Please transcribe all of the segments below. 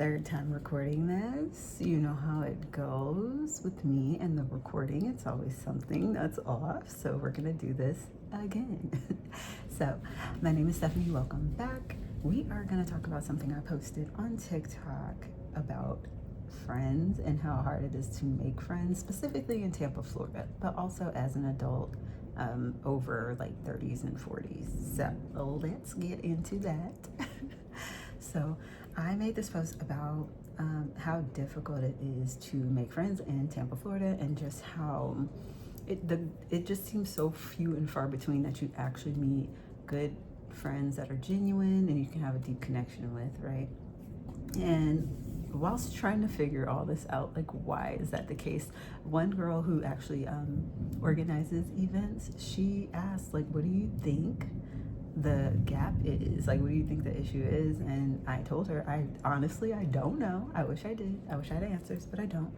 Third time recording this. You know how it goes with me and the recording. It's always something that's off. So we're going to do this again. So my name is Stephanie. Welcome back. We are going to talk about something I posted on TikTok about friends and how hard it is to make friends, specifically in Tampa, Florida, but also as an adult over like 30s and 40s. So let's get into that. So I made this post about how difficult it is to make friends in Tampa, Florida, and just how it just seems so few and far between that you actually meet good friends that are genuine and you can have a deep connection with, right? And whilst trying to figure all this out, like, why is that the case? One girl who actually organizes events, she asked, like, what do you think the gap is? Like, what do you think the issue is? And I told her, I honestly don't know. I wish I did. I wish I had answers, but I don't.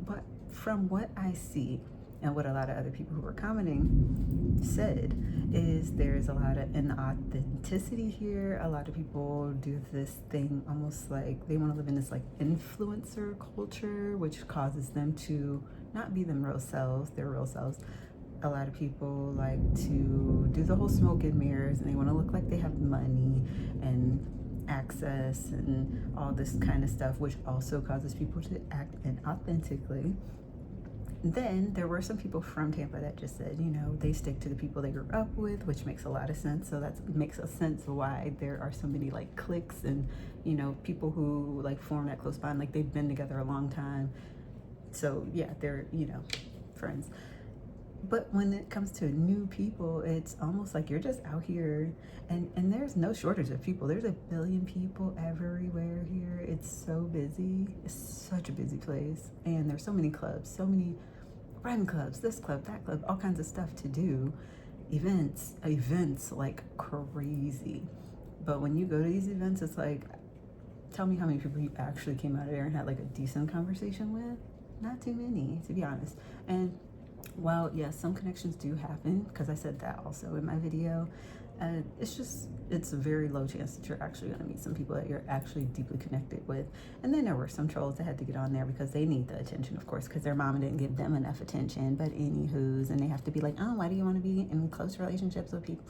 But from what I see and what a lot of other people who were commenting said is there's a lot of inauthenticity here. A lot of people do this thing almost like they want to live in this like influencer culture, which causes them to not be their real selves. A lot of people like to do the whole smoke and mirrors, and they want to look like they have money and access and all this kind of stuff, which also causes people to act inauthentically. Then there were some people from Tampa that just said, you know, they stick to the people they grew up with, which makes a lot of sense. So that makes a sense why there are so many like cliques and, you know, people who like form that close bond, like they've been together a long time. So yeah, they're, you know, friends. But when it comes to new people, it's almost like you're just out here and there's no shortage of people. There's 1 billion people everywhere here. It's so busy. It's such a busy place. And there's so many clubs, so many run clubs, this club, that club, all kinds of stuff to do. Events like crazy. But when you go to these events, it's like, tell me how many people you actually came out of there and had like a decent conversation with. Not too many, to be honest. And while yes, some connections do happen, because I said that also in my video, it's a very low chance that you're actually going to meet some people that you're actually deeply connected with. And then there were some trolls that had to get on there because they need the attention, of course, because their mama didn't give them enough attention. But anywho's, and they have to be like, oh, why do you want to be in close relationships with people?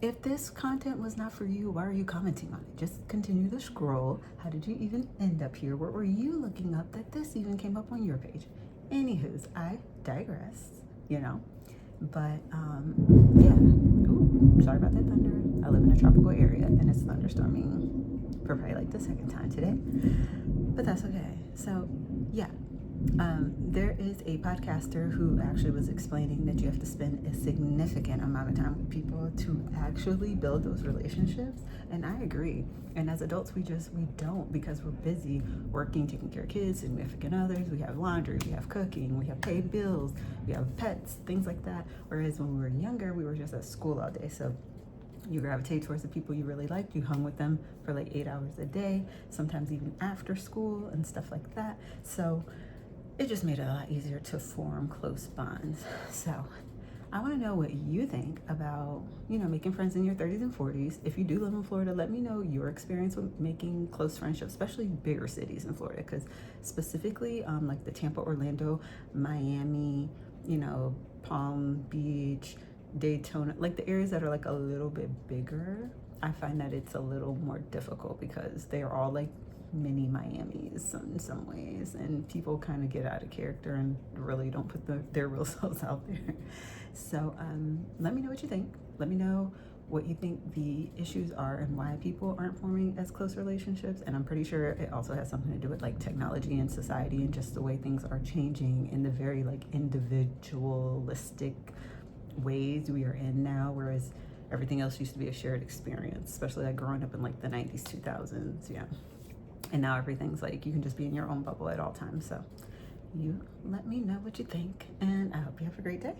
If this content was not for you, why are you commenting on it? Just continue to scroll. How did you even end up here? What were you looking up that this even came up on your page? Anywho's, I digress, you know. But yeah. Ooh, sorry about that thunder. I live in a tropical area and it's thunderstorming for probably like the second time today. But that's okay. So yeah. There is a podcaster who actually was explaining that you have to spend a significant amount of time with people to actually build those relationships. And I agree. And as adults, we don't, because we're busy working, taking care of kids, significant others. We have laundry, we have cooking, we have paid bills, we have pets, things like that. Whereas when we were younger, we were just at school all day. So you gravitate towards the people you really liked. You hung with them for like 8 hours a day, sometimes even after school and stuff like that. So it just made it a lot easier to form close bonds. So I want to know what you think about, you know, making friends in your 30s and 40s. If you do live in Florida, let me know your experience with making close friendships, especially bigger cities in Florida, because specifically like the Tampa, Orlando, Miami, you know, Palm Beach, Daytona, like the areas that are like a little bit bigger, I find that it's a little more difficult because they are all like mini Miamis in some ways, and people kind of get out of character and really don't put their real selves out there. So let me know what you think. Let me know what you think the issues are and why people aren't forming as close relationships. And I'm pretty sure it also has something to do with like technology and society and just the way things are changing in the very like individualistic ways we are in now, whereas everything else used to be a shared experience, especially like growing up in like the 90s, 2000s. Yeah. And now everything's like you can just be in your own bubble at all times. So you let me know what you think, and I hope you have a great day.